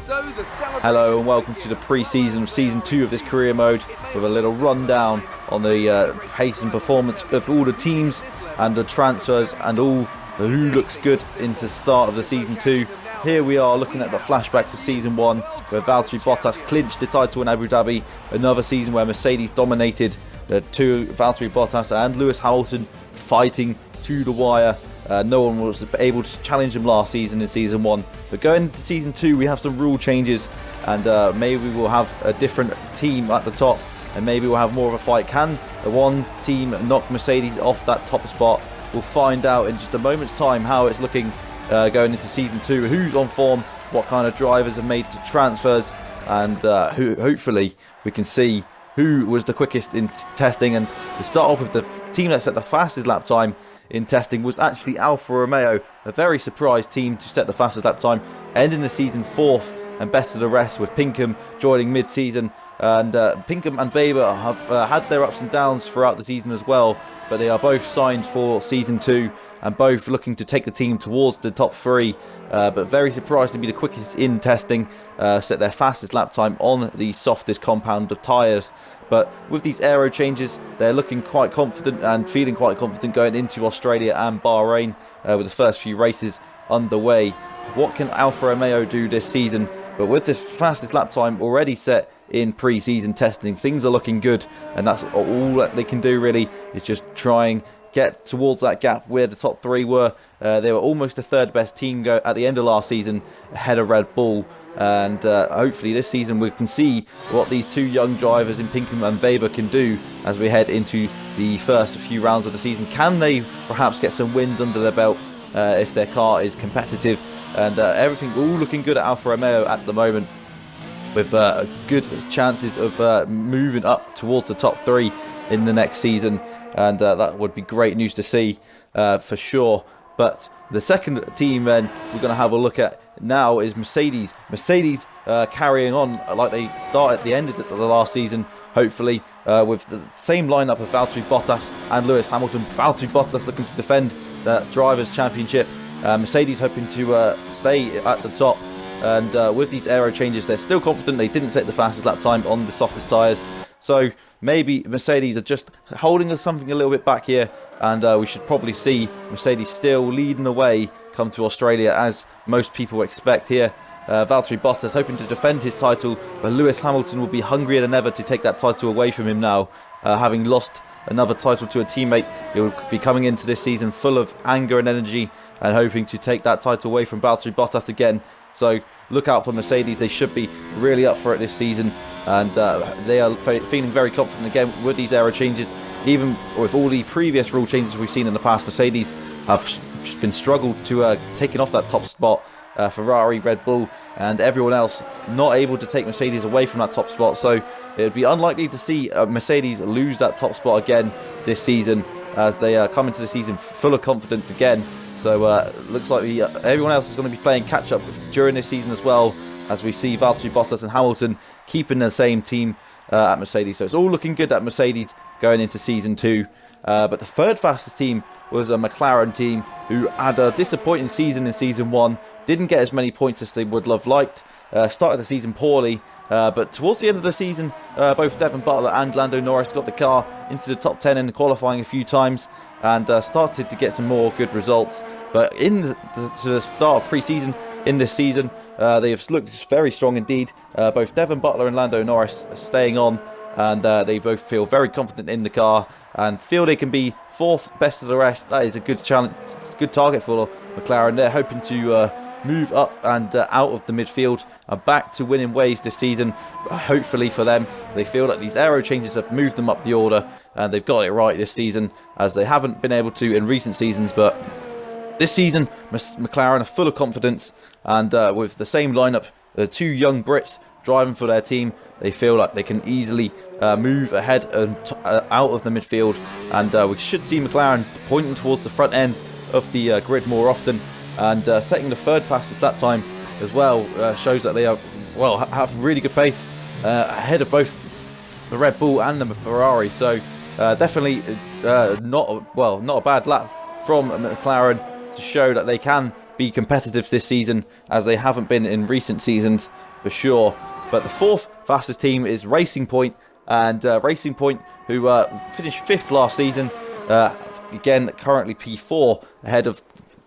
Hello and welcome to the pre-season of Season 2 of this career mode with a little rundown on the pace and performance of all the teams and the transfers and all who looks good into the start of the Season 2. Here we are looking at the flashback to Season 1 where Valtteri Bottas clinched the title in Abu Dhabi. Another season where Mercedes dominated, the two Valtteri Bottas and Lewis Hamilton fighting to the wire. No one was able to challenge him last season in Season 1. But going into Season 2, we have some rule changes, and maybe we'll have a different team at the top, and maybe we'll have more of a fight. Can the one team knock Mercedes off that top spot? We'll find out in just a moment's time how it's looking going into Season 2. Who's on form, what kind of drivers have made the transfers, and who hopefully we can see who was the quickest in testing. And to start off with, the team that set the fastest lap time in testing was actually Alfa Romeo, a very surprised team to set the fastest lap time, ending the season 4th and best of the rest, with Pinkham joining mid-season. And Pinkham and Weber have had their ups and downs throughout the season as well, but they are both signed for Season 2 and both looking to take the team towards the top 3, but very surprised to be the quickest in testing, set their fastest lap time on the softest compound of tyres. But with these aero changes, they're looking quite confident and feeling quite confident going into Australia and Bahrain with the first few races underway. What can Alfa Romeo do this season? But with the fastest lap time already set in pre-season testing, things are looking good, and that's all that they can do really, is just try and get towards that gap where the top 3 were. They were almost the third best team at the end of last season, ahead of Red Bull. And hopefully this season we can see what these two young drivers in Pinkham and Weber can do as we head into the first few rounds of the season. Can they perhaps get some wins under their belt if their car is competitive? And everything all looking good at Alfa Romeo at the moment, with good chances of moving up towards the top 3 in the next season. And that would be great news to see for sure. But the second team then we're going to have a look at now is Mercedes. Mercedes carrying on like they started at the end of the last season, hopefully with the same lineup of Valtteri Bottas and Lewis Hamilton. Valtteri Bottas looking to defend the Drivers' Championship. Mercedes hoping to stay at the top. And with these aero changes, they're still confident. They didn't set the fastest lap time on the softest tyres. So maybe Mercedes are just holding something a little bit back here, and we should probably see Mercedes still leading the way come to Australia, as most people expect here. Valtteri Bottas hoping to defend his title, but Lewis Hamilton will be hungrier than ever to take that title away from him now, having lost another title to a teammate. He'll be coming into this season full of anger and energy and hoping to take that title away from Valtteri Bottas again. So look out for Mercedes. They should be really up for it this season, and they are feeling very confident again with these aero changes. Even with all the previous rule changes we've seen in the past, Mercedes have been struggled to taking off that top spot. Ferrari, Red Bull and everyone else not able to take Mercedes away from that top spot. So it would be unlikely to see Mercedes lose that top spot again this season, as they come into the season full of confidence again. So looks like everyone else is going to be playing catch up during this season as well, as we see Valtteri Bottas and Hamilton keeping the same team at Mercedes. So it's all looking good at Mercedes going into Season 2. But the third fastest team was a McLaren team, who had a disappointing season in Season 1. Didn't get as many points as they would have liked. Started the season poorly. But towards the end of the season, both Devon Butler and Lando Norris got the car into the top 10 in the qualifying a few times, and started to get some more good results. But in the start of pre-season in this season, they have looked very strong indeed. Both Devon Butler and Lando Norris are staying on, and they both feel very confident in the car and feel they can be 4th best of the rest. That is a good challenge, good target for McLaren. They're hoping to move up and out of the midfield and back to winning ways this season. Hopefully for them, they feel like these aero changes have moved them up the order, and they've got it right this season, as they haven't been able to in recent seasons. But this season, McLaren are full of confidence, and with the same lineup, the two young Brits driving for their team, they feel like they can easily move ahead and out of the midfield, and we should see McLaren pointing towards the front end of the grid more often, and setting the third fastest lap time as well. Shows that they are have really good pace ahead of both the Red Bull and the Ferrari. So definitely not a bad lap from McLaren to show that they can be competitive this season, as they haven't been in recent seasons for sure. But the fourth fastest team is Racing Point, and Racing Point, who finished 5th last season, again currently P4, ahead of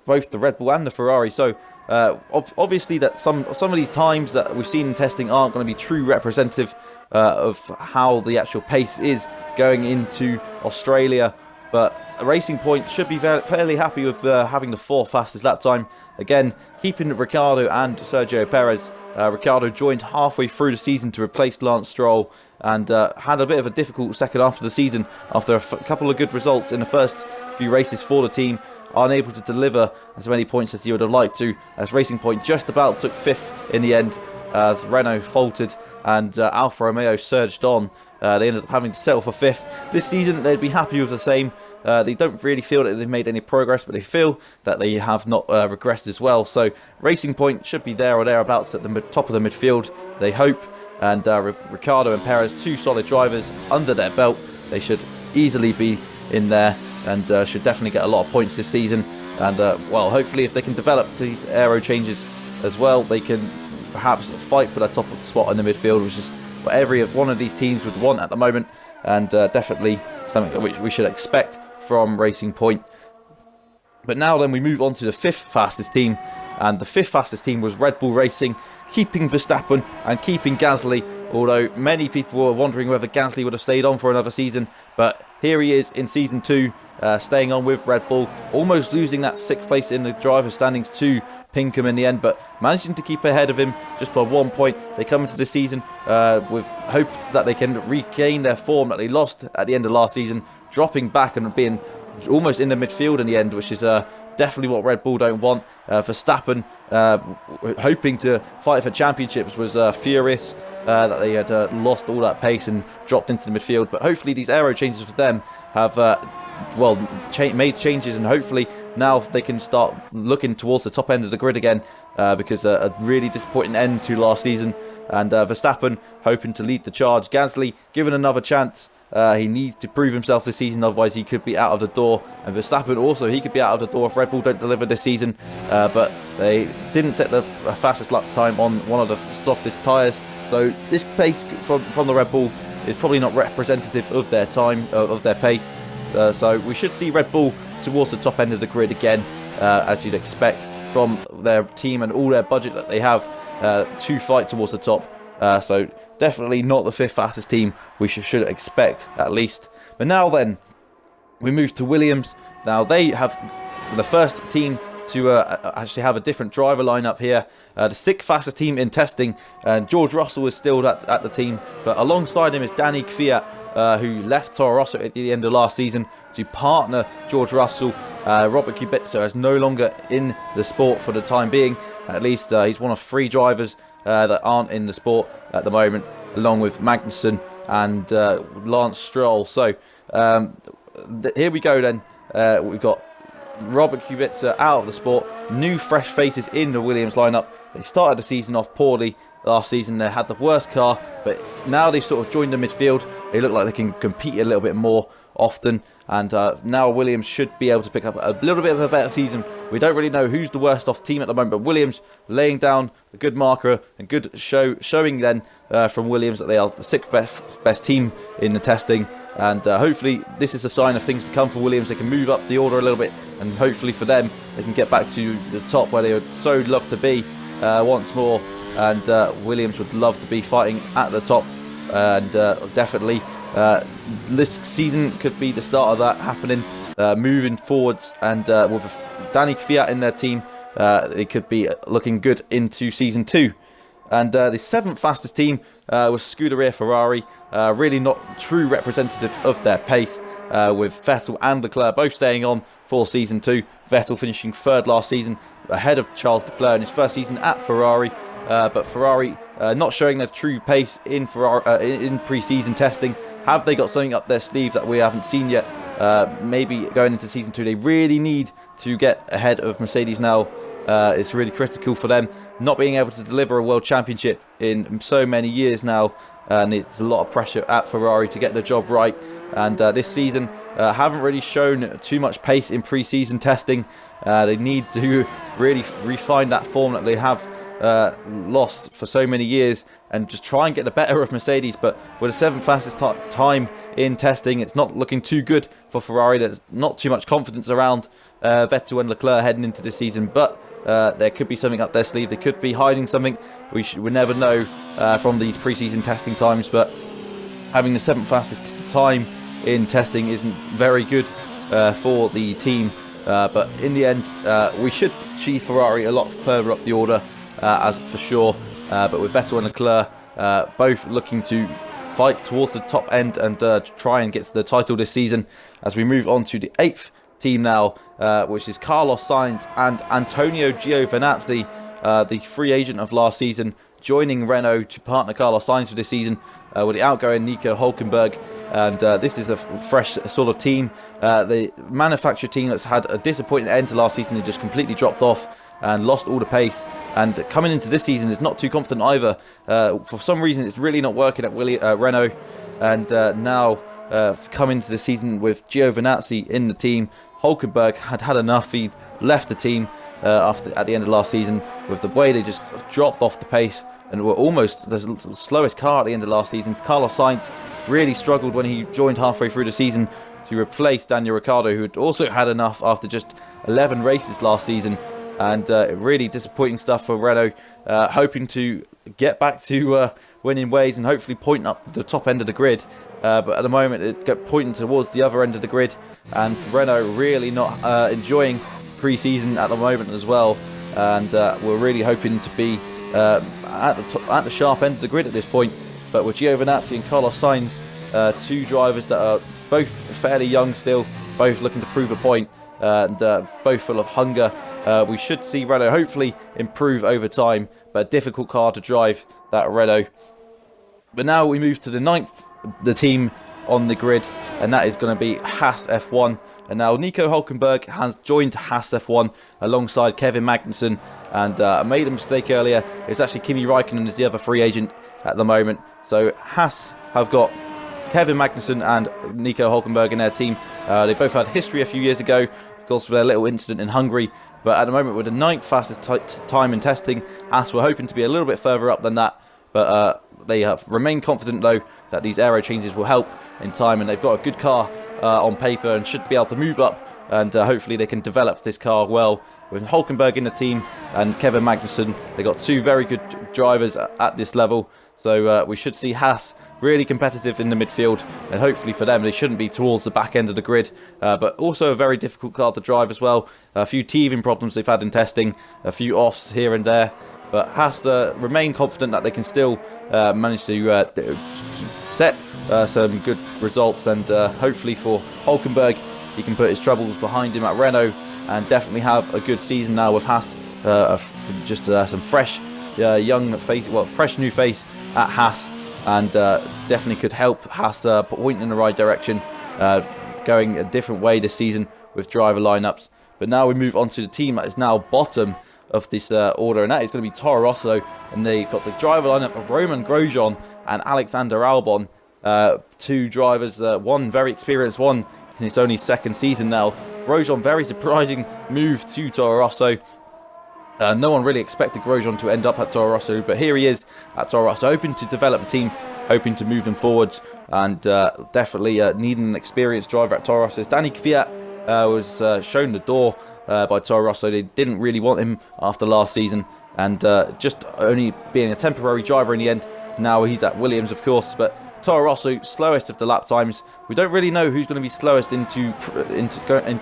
both the Red Bull and the Ferrari. So obviously that some of these times that we've seen in testing aren't going to be true representative of how the actual pace is going into Australia. But Racing Point should be fairly happy with having the 4th fastest lap time. Again, keeping Ricciardo and Sergio Perez. Ricciardo joined halfway through the season to replace Lance Stroll, and had a bit of a difficult second half of the season after a couple of good results in the first few races for the team. Unable to deliver as many points as he would have liked to, as Racing Point just about took 5th in the end, as Renault faltered and Alfa Romeo surged on. They ended up having to settle for 5th. This season they'd be happy with the same. They don't really feel that they've made any progress, but they feel that they have not regressed as well. So Racing Point should be there or thereabouts at the top of the midfield, they hope. And with Ricciardo and Perez, 2 solid drivers under their belt, they should easily be in there, and should definitely get a lot of points this season. And well, hopefully if they can develop these aero changes as well, they can perhaps fight for that top spot in the midfield, which is what every one of these teams would want at the moment, and definitely something which we should expect from Racing Point. But now then we move on to the 5th fastest team, and the 5th fastest team was Red Bull Racing, keeping Verstappen and keeping Gasly, although many people were wondering whether Gasly would have stayed on for another season. But here he is in Season 2, staying on with Red Bull, almost losing that 6th place in the driver's standings to Pinkham in the end, but managing to keep ahead of him just by 1 point. They come into the season with hope that they can regain their form that they lost at the end of last season, dropping back and being almost in the midfield in the end, which is definitely what Red Bull don't want. Verstappen, hoping to fight for championships, was furious that they had lost all that pace and dropped into the midfield. But hopefully these aero changes for them have made changes, and hopefully now they can start looking towards the top end of the grid again, because a really disappointing end to last season. And Verstappen hoping to lead the charge. Gasly given another chance. He needs to prove himself this season, otherwise he could be out of the door. And Verstappen also, he could be out of the door if Red Bull don't deliver this season. But they didn't set the fastest lap time on one of the softest tyres. So this pace from the Red Bull is probably not representative of their time, of their pace. So we should see Red Bull towards the top end of the grid again, as you'd expect from their team and all their budget that they have to fight towards the top. So definitely not the 5th fastest team we should expect, at least. But now then, we move to Williams. Now they have the first team to actually have a different driver lineup here. The 6th fastest team in testing, and George Russell is still at the team, but alongside him is Danny Kvyat, who left Toro Rosso at the end of last season to partner George Russell. Robert Kubica is no longer in the sport for the time being. At least he's one of 3 drivers that aren't in the sport at the moment, along with Magnussen and Lance Stroll. So here we go then. We've got Robert Kubica out of the sport, new fresh faces in the Williams lineup. They started the season off poorly last season. They had the worst car, but now they've sort of joined the midfield. They look like they can compete a little bit more often, and now Williams should be able to pick up a little bit of a better season. We don't really know who's the worst off team at the moment, but Williams laying down a good marker and good showing then from Williams that they are the 6th best team in the testing. And hopefully this is a sign of things to come for Williams. They can move up the order a little bit, and hopefully for them they can get back to the top where they would so love to be once more. And Williams would love to be fighting at the top, and definitely this season could be the start of that happening, moving forwards. And with Danny Kvyat in their team, it could be looking good into Season 2. And the 7th fastest team was Scuderia Ferrari, really not true representative of their pace, with Vettel and Leclerc both staying on for Season 2. Vettel finishing 3rd last season, ahead of Charles Leclerc in his first season at Ferrari. But Ferrari not showing their true pace in pre-season testing. Have they got something up their sleeve that we haven't seen yet? Maybe going into Season 2 they really need to get ahead of Mercedes now. It's really critical for them, not being able to deliver a world championship in so many years now, and it's a lot of pressure at Ferrari to get the job right. And this season haven't really shown too much pace in pre-season testing. They need to really refine that form that they have lost for so many years, and just try and get the better of Mercedes. But with the 7th fastest time in testing, it's not looking too good for Ferrari. There's not too much confidence around Vettel and Leclerc heading into this season, but there could be something up their sleeve. They could be hiding something. We never know from these pre-season testing times, but having the 7th fastest time in testing isn't very good for the team. But in the end, we should see Ferrari a lot further up the order, as for sure. But with Vettel and Leclerc both looking to fight towards the top end and try and get to the title this season. As we move on to the 8th team now, which is Carlos Sainz and Antonio Giovinazzi, the free agent of last season, joining Renault to partner Carlos Sainz for this season with the outgoing Nico Hülkenberg. And this is a fresh sort of team. The manufacturer team that's had a disappointing end to last season, they just completely dropped off and lost all the pace. And coming into this season is not too confident either. For some reason, it's really not working at Renault. And now coming into the season with Giovinazzi in the team, Hülkenberg had enough. He left the team at the end of last season with the way they just dropped off the pace and were almost the slowest car at the end of last season. Carlos Sainz really struggled when he joined halfway through the season to replace Daniel Ricciardo, who had also had enough after just 11 races last season. And really disappointing stuff for Renault, hoping to get back to winning ways and hopefully point up the top end of the grid. But at the moment, it got pointing towards the other end of the grid, and Renault really not enjoying pre-season at the moment as well. And we're really hoping to be at the sharp end of the grid at this point. But with Giovinazzi and Carlos Sainz, two drivers that are both fairly young still, both looking to prove a point, and both full of hunger, we should see Renault hopefully improve over time. But a difficult car to drive, that Renault. But now we move to the 9th, the team on the grid, and that is going to be Haas F1. And now Nico Hülkenberg has joined Haas F1 alongside Kevin Magnussen, and made a mistake earlier. It's actually Kimi Räikkönen is the other free agent at the moment. So Haas have got Kevin Magnussen and Nico Hülkenberg in their team. They both had history a few years ago, of course, for their little incident in Hungary. But at the moment, with the 9th fastest time in testing, Haas were hoping to be a little bit further up than that. But they have remained confident, though, that these aero changes will help in time. And they've got a good car on paper and should be able to move up. And hopefully they can develop this car well. With Hülkenberg in the team and Kevin Magnussen, they've got two very good drivers at this level. So we should see Haas really competitive in the midfield, and hopefully for them they shouldn't be towards the back end of the grid, but also a very difficult car to drive as well. A few teething problems they've had in testing, a few offs here and there, but Haas remain confident that they can still manage to set some good results. And hopefully for Hülkenberg, he can put his troubles behind him at Renault and definitely have a good season now with Haas. Just some fresh young face, fresh new face at Haas, and definitely could help Haas point in the right direction, going a different way this season with driver lineups. But now we move on to the team that is now bottom of this order, and that is going to be Toro Rosso, and they've got the driver lineup of Romain Grosjean and Alexander Albon, two drivers, one very experienced, one in his only second season now. Grosjean, very surprising move to Toro Rosso. No one really expected Grosjean to end up at Toro Rosso, but here he is at Toro Rosso, hoping to develop the team, hoping to move them forwards, and definitely needing an experienced driver at Toro Rosso. Danny Kvyat was shown the door by Toro Rosso. They didn't really want him after last season, and just only being a temporary driver in the end. Now he's at Williams, of course, but Toro Rosso, slowest of the lap times. We don't really know who's going to be slowest into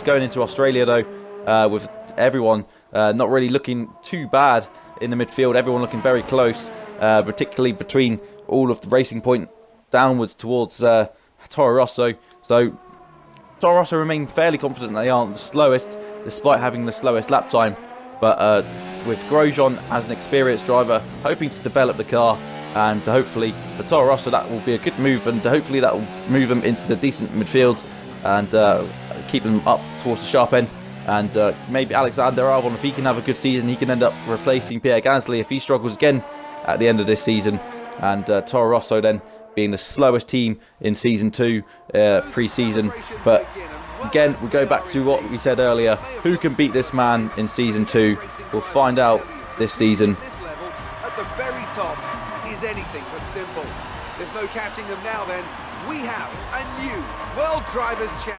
going into Australia, though, with everyone not really looking too bad in the midfield. Everyone looking very close, particularly between all of the Racing Point downwards towards Toro Rosso. So Toro Rosso remain fairly confident that they aren't the slowest, despite having the slowest lap time. But with Grosjean as an experienced driver, hoping to develop the car, and hopefully for Toro Rosso that will be a good move, and hopefully that will move them into the decent midfield and keep them up towards the sharp end. And maybe Alexander Albon, if he can have a good season, he can end up replacing Pierre Gasly if he struggles again at the end of this season. And Toro Rosso then being the slowest team in Season 2 pre-season. But again, we go back to what we said earlier. Who can beat this man in Season 2? We'll find out this season. At the very top is anything but simple. There's no catching them now then. We have a new World Drivers' Championship.